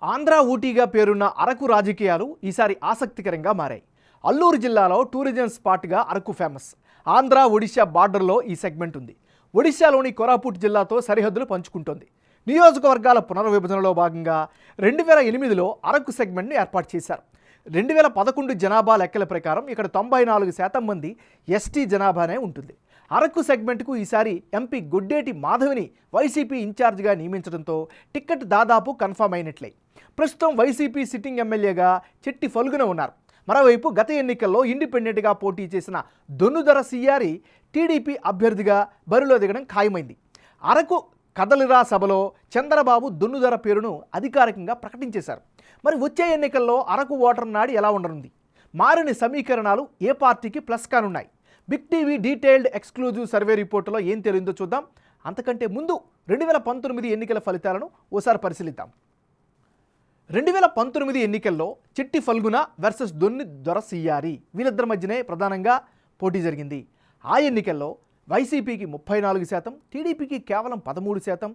ఆంధ్ర ఊటీగా పేరున్న అరకు రాజకీయాలు ఈసారి ఆసక్తికరంగా మారాయి. అల్లూరు జిల్లాలో టూరిజం స్పాట్గా అరకు ఫేమస్. ఆంధ్ర ఒడిశా బార్డర్లో ఈ సెగ్మెంట్ ఉంది. ఒడిశాలోని కోరాపుట్ జిల్లాతో సరిహద్దులు పంచుకుంటోంది. నియోజకవర్గాల పునర్విభజనలో భాగంగా 2008లో అరకు సెగ్మెంట్ని ఏర్పాటు చేశారు. 2011 జనాభా లెక్కల ప్రకారం ఇక్కడ 94% మంది ఎస్టీ జనాభానే ఉంటుంది. అరకు సెగ్మెంట్కు ఈసారి ఎంపీ గొడ్డేటి మాధవిని వైసీపీ ఇన్ఛార్జిగా నియమించడంతో టిక్కెట్ దాదాపు కన్ఫర్మ్ అయినట్లే. ప్రస్తుతం వైసీపీ సిట్టింగ్ ఎమ్మెల్యేగా చెట్టి ఫల్గుణ ఉన్నారు. మరోవైపు గత ఎన్నికల్లో ఇండిపెండెంట్గా పోటీ చేసిన దొన్నుదొర సియారి టీడీపీ అభ్యర్థిగా బరిలో దిగడం ఖాయమైంది. అరకు కదలిరా సభలో చంద్రబాబు దొన్నుదొర పేరును అధికారికంగా ప్రకటించేశారు. మరి వచ్చే ఎన్నికల్లో అరకు ఓటర్ నాడి ఎలా ఉండనుంది? మారిన సమీకరణాలు ఏ పార్టీకి ప్లస్ కానున్నాయి? Big TV detailed exclusive survey రిపోర్టులో ఏం తెలిందో చూద్దాం. అంతకంటే ముందు 2019 ఎన్నికల ఫలితాలను ఓసారి పరిశీలిద్దాం. 2019 ఎన్నికల్లో చెట్టి ఫల్గుణ వర్సెస్ దొన్నుదొర సియారి వీళ్ళిద్దరి మధ్యనే ప్రధానంగా పోటీ జరిగింది. ఆ ఎన్నికల్లో వైసీపీకి 34%, టీడీపీకి కేవలం 13%,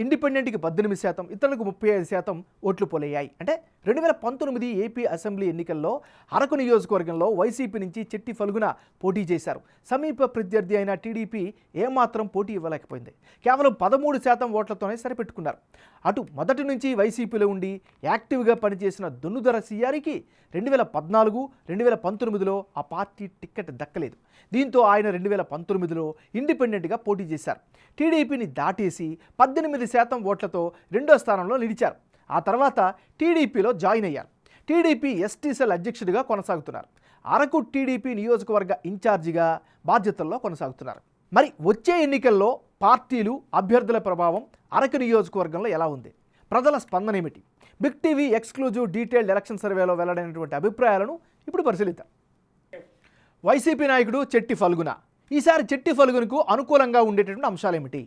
ఇండిపెండెంట్కి 18%, ఇతరులకు 35% ఓట్లు పోలయ్యాయి. అంటే 2019 ఏపీ అసెంబ్లీ ఎన్నికల్లో అరకు నియోజకవర్గంలో వైసీపీ నుంచి చెట్టి ఫల్గుణ పోటీ చేశారు. సమీప ప్రత్యర్థి అయిన టీడీపీ ఏమాత్రం పోటీ ఇవ్వలేకపోయింది. కేవలం 13% ఓట్లతోనే సరిపెట్టుకున్నారు. అటు మొదటి నుంచి వైసీపీలో ఉండి యాక్టివ్గా పనిచేసిన దొన్నుదొర సియారికి 2014, 2019లో ఆ పార్టీ టిక్కెట్ దక్కలేదు. దీంతో ఆయన 2019లో ఇండిపెండెంట్గా పోటీ చేశారు. టీడీపీని దాటేసి 18% ఓట్లతో రెండో స్థానంలో నిలిచారు. ఆ తర్వాత టీడీపీలో జాయిన్ అయ్యారు. టీడీపీ ఎస్టీ సెల్ అధ్యక్షుడిగా కొనసాగుతున్నారు. అరకు టీడీపీ నియోజకవర్గ ఇన్ఛార్జిగా బాధ్యతల్లో కొనసాగుతున్నారు. మరి వచ్చే ఎన్నికల్లో పార్టీలు, అభ్యర్థుల ప్రభావం అరకు నియోజకవర్గంలో ఎలా ఉంది? ప్రజల స్పందన ఏమిటి? Big TV exclusive detailed election సర్వేలో వెల్లడైనటువంటి అభిప్రాయాలను ఇప్పుడు పరిశీలిద్దాం. వైసీపీ నాయకుడు చెట్టి ఫల్గుణ. ఈసారి చెట్టి ఫల్గుణకు అనుకూలంగా ఉండేటటువంటి అంశాలు ఏమిటి?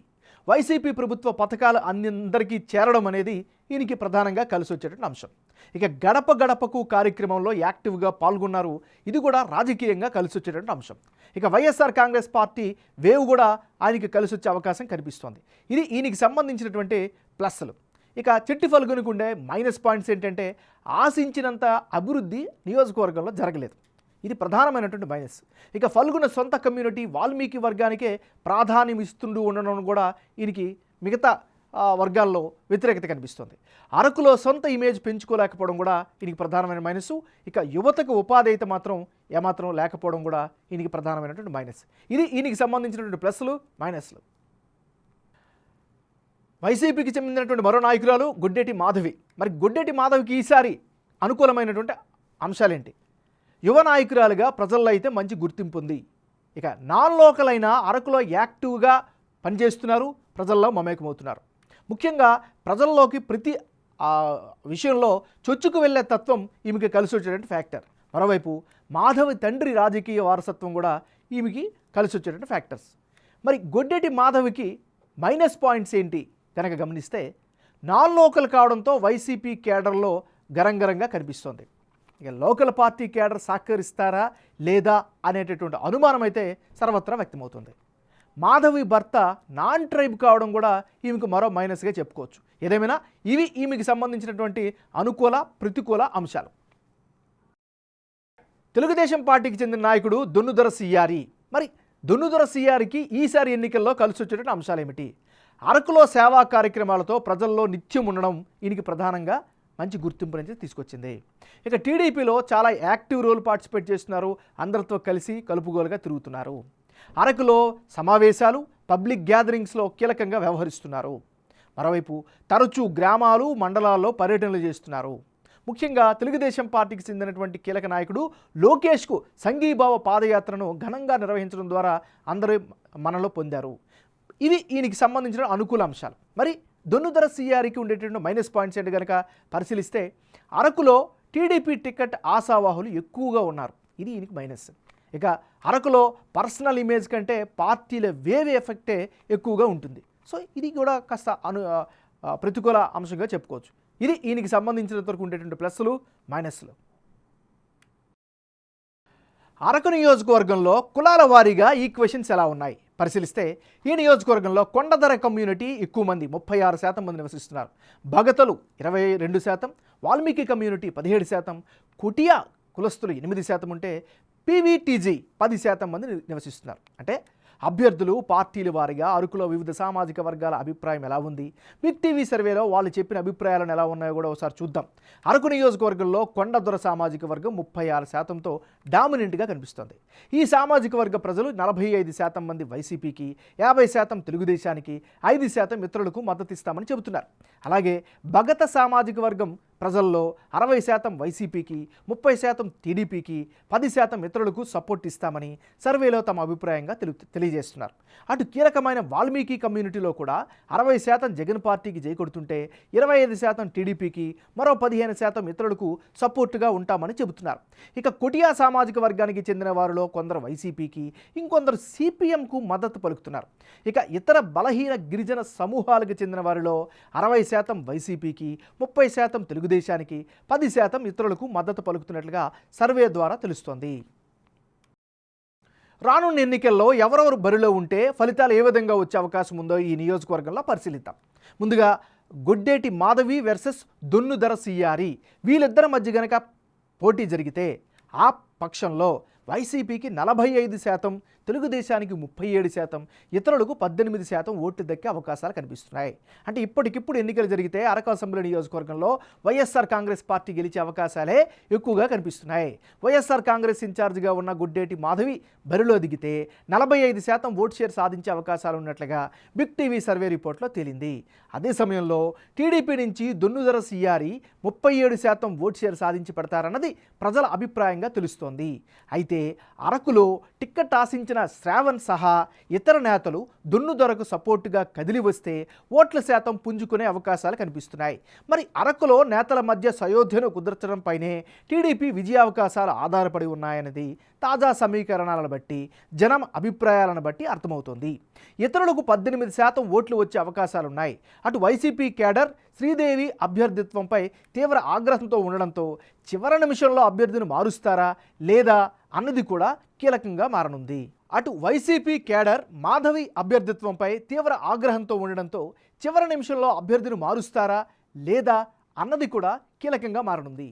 వైసీపీ ప్రభుత్వ పథకాలు అందరికీ చేరడం అనేది ఈయనకి ప్రధానంగా కలిసి వచ్చేటువంటి అంశం. ఇక గడప గడపకు కార్యక్రమంలో యాక్టివ్గా పాల్గొన్నారు. ఇది కూడా రాజకీయంగా కలిసి వచ్చేటువంటి అంశం. ఇక వైఎస్ఆర్ కాంగ్రెస్ పార్టీ వేవ్ కూడా ఆయనకి కలిసి వచ్చే అవకాశం కనిపిస్తోంది. ఇది ఈయనకి సంబంధించినటువంటి ప్లస్లు. ఇక చెట్టి ఫల్గుణకు ఉండే మైనస్ పాయింట్స్ ఏంటంటే ఆశించినంత అభివృద్ధి నియోజకవర్గంలో జరగలేదు. ఇది ప్రధానమైనటువంటి మైనస్. ఇక ఫల్గుణ సొంత కమ్యూనిటీ వాల్మీకి వర్గానికే ప్రాధాన్యం ఇస్తుంటూ ఉండడం కూడా ఈయనకి మిగతా వర్గాల్లో వ్యతిరేకత కనిపిస్తుంది. అరకులో సొంత ఇమేజ్ పెంచుకోలేకపోవడం కూడా ఈయనకి ప్రధానమైన మైనస్. ఇక యువతకు ఉపాధి అయితే మాత్రం ఏమాత్రం లేకపోవడం కూడా ఈయనకి ప్రధానమైనటువంటి మైనస్. ఇది ఈయనకి సంబంధించినటువంటి ప్లస్లు, మైనస్లు. వైసీపీకి చెందినటువంటి మరో నాయకురాలు గొడ్డేటి మాధవి. మరి గొడ్డేటి మాధవికి ఈసారి అనుకూలమైనటువంటి అంశాలేంటి? యువ నాయకురాలుగా ప్రజల్లో అయితే మంచి గుర్తింపు ఉంది. ఇక నాన్ లోకల్ అయిన అరకులో యాక్టివ్గా పనిచేస్తున్నారు, ప్రజల్లో మమేకమవుతున్నారు. ముఖ్యంగా ప్రజల్లోకి ప్రతి విషయంలో చొచ్చుకు వెళ్ళే తత్వం ఈమెకి కలిసి వచ్చేటువంటి ఫ్యాక్టర్. మరోవైపు మాధవి తండ్రి రాజకీయ వారసత్వం కూడా ఈమెకి కలిసి వచ్చేటువంటి ఫ్యాక్టర్స్. మరి గొడ్డేటి మాధవికి మైనస్ పాయింట్స్ ఏంటి కనుక గమనిస్తే, నాన్ లోకల్ కావడంతో వైసీపీ కేడర్లో గరంగరంగా కనిపిస్తోంది. ఇక లోకల్ పార్టీ కేడర్ సహకరిస్తారా లేదా అనేటటువంటి అనుమానం అయితే సర్వత్రా వ్యక్తమవుతుంది. మాధవి భర్త నాన్ ట్రైబ్ కావడం కూడా ఈమెకు మరో మైనస్గా చెప్పుకోవచ్చు. ఏదేమైనా ఇవి ఈమెకి సంబంధించినటువంటి అనుకూల, ప్రతికూల అంశాలు. తెలుగుదేశం పార్టీకి చెందిన నాయకుడు దొన్నుదొర సియారి. మరి దొన్నుదొర సియారికి ఈసారి ఎన్నికల్లో కలిసి వచ్చేటువంటి అంశాలు ఏమిటి? అరకులో సేవా కార్యక్రమాలతో ప్రజల్లో నిత్యం ఉండడం ఈయనకి ప్రధానంగా మంచి గుర్తింపు నుంచి తీసుకొచ్చింది. ఇక టీడీపీలో చాలా యాక్టివ్ రోల్ పార్టిసిపేట్ చేస్తున్నారు. అందరితో కలిసి కలుపుగోలుగా తిరుగుతున్నారు. అరకులో సమావేశాలు, పబ్లిక్ గ్యాదరింగ్స్లో కీలకంగా వ్యవహరిస్తున్నారు. మరోవైపు తరచూ గ్రామాలు, మండలాల్లో పర్యటనలు చేస్తున్నారు. ముఖ్యంగా తెలుగుదేశం పార్టీకి చెందినటువంటి కీలక నాయకుడు లోకేష్కు సంఘీభావ పాదయాత్రను ఘనంగా నిర్వహించడం ద్వారా అందరూ మనలో పొందారు. ఇవి ఈయనకి సంబంధించిన అనుకూల అంశాలు. మరి దొన్నుదొర సియారికి ఉండేటువంటి మైనస్ పాయింట్స్ ఏంటి కనుక పరిశీలిస్తే, అరకులో టీడీపీ టికెట్ ఆశావాహులు ఎక్కువగా ఉన్నారు. ఇది ఈయనకి మైనస్. ఇక అరకులో పర్సనల్ ఇమేజ్ కంటే పార్టీల వేవ్ ఎఫెక్టే ఎక్కువగా ఉంటుంది. సో ఇది కూడా కాస్త ప్రతికూల అంశంగా చెప్పుకోవచ్చు. ఇది ఈయనకి సంబంధించినంత వరకు ఉండేటువంటి ప్లస్లు, మైనస్లు. అరకు నియోజకవర్గంలో కులాల వారీగా ఈక్వేషన్స్ ఎలా ఉన్నాయి? పరిశీలిస్తే ఈ నియోజకవర్గంలో కొండదర కమ్యూనిటీ ఎక్కువ మంది 36% మంది నివసిస్తున్నారు. భగతలు 22%, వాల్మీకి కమ్యూనిటీ 17%, కుటియా కులస్తులు 8% ఉంటే పీవీటీజీ 10% మంది నివసిస్తున్నారు. అంటే అభ్యర్థులు పార్టీల వారీగా అరకులో వివిధ సామాజిక వర్గాల అభిప్రాయం ఎలా ఉంది, బిగ్ టీవీ సర్వేలో వాళ్ళు చెప్పిన అభిప్రాయాలను ఎలా ఉన్నాయో కూడా ఒకసారి చూద్దాం. అరకు నియోజకవర్గంలో కొండదొర సామాజిక వర్గం 36%తో డామినెంట్గా కనిపిస్తోంది. ఈ సామాజిక వర్గ ప్రజలు 45% మంది వైసీపీకి, 50% తెలుగుదేశానికి, 5% ఇతరులకు మద్దతు ఇస్తామని చెబుతున్నారు. అలాగే భగత సామాజిక వర్గం ప్రజల్లో 60% వైసీపీకి, 30% టీడీపీకి, 10% ఇతరులకు సపోర్ట్ ఇస్తామని సర్వేలో తమ అభిప్రాయంగా తెలియజేస్తున్నారు. అటు కీలకమైన వాల్మీకి కమ్యూనిటీలో కూడా 60% జగన్ పార్టీకి జై కొడుతుంటే 25% టీడీపీకి, మరో 15% ఇతరులకు సపోర్టుగా ఉంటామని చెబుతున్నారు. ఇక కొటియా సామాజిక వర్గానికి చెందిన వారిలో కొందరు వైసీపీకి, ఇంకొందరు సిపిఎంకు మద్దతు పలుకుతున్నారు. ఇక ఇతర బలహీన గిరిజన సమూహాలకు చెందిన వారిలో 60% వైసీపీకి, 30% తెలుగుదేశానికి, 10% ఇతరులకు మద్దతు పలుకుతున్నట్లుగా సర్వే ద్వారా తెలుస్తోంది. రానున్న ఎన్నికల్లో ఎవరెవరు బరిలో ఉంటే ఫలితాలు ఏ విధంగా వచ్చే అవకాశం ఉందో ఈ నియోజకవర్గంలో పరిశీలిద్దాం. ముందుగా గొడ్డేటి మాధవి వర్సెస్ దొన్నుదర సిఆరి, వీళ్ళిద్దరి మధ్య గనక పోటీ జరిగితే ఆ పక్షంలో వైసీపీకి 45%, తెలుగుదేశానికి 37%, ఇతరులకు 18% ఓట్లు దక్కే అవకాశాలు కనిపిస్తున్నాయి. అంటే ఇప్పటికిప్పుడు ఎన్నికలు జరిగితే అరకు అసెంబ్లీ నియోజకవర్గంలో వైఎస్ఆర్ కాంగ్రెస్ పార్టీ గెలిచే అవకాశాలే ఎక్కువగా కనిపిస్తున్నాయి. వైఎస్ఆర్ కాంగ్రెస్ ఇన్ఛార్జిగా ఉన్న గుడ్డేటి మాధవి బరిలో దిగితే 45% ఓటు షేర్ సాధించే అవకాశాలు ఉన్నట్లుగా బిగ్ టీవీ సర్వే రిపోర్ట్లో తేలింది. అదే సమయంలో టీడీపీ నుంచి దొన్నుదర సిఆరి 37% ఓటు షేర్ సాధించి పెడతారన్నది ప్రజల అభిప్రాయంగా తెలుస్తోంది. అయితే అరకులో టిక్కెట్ ఆశించిన శ్రావణ్ సహా ఇతర నేతలు దొన్నుదొరకు సపోర్టుగా కదిలి వస్తే ఓట్ల శాతం పుంజుకునే అవకాశాలు కనిపిస్తున్నాయి. మరి అరకులో నేతల మధ్య సయోధ్యను కుదర్చడంపైనే టీడీపీ విజయావకాశాలు ఆధారపడి ఉన్నాయన్నది తాజా సమీకరణాలను బట్టి, జనం అభిప్రాయాలను బట్టి అర్థమవుతోంది. ఇతరులకు 18% ఓట్లు వచ్చే అవకాశాలున్నాయి. అటు వైసీపీ కేడర్ శ్రీదేవి అభ్యర్థిత్వంపై తీవ్ర ఆగ్రహంతో ఉండడంతో చివరి నిమిషంలో అభ్యర్థిని మారుస్తారా లేదా అన్నది కూడా కీలకంగా మారనుంది. అటు వైసీపీ కేడర్ మాధవి అభ్యర్థిత్వంపై తీవ్ర ఆగ్రహంతో ఉండడంతో చివరి నిమిషంలో అభ్యర్థిని మారుస్తారా లేదా అన్నది కూడా కీలకంగా మారనుంది.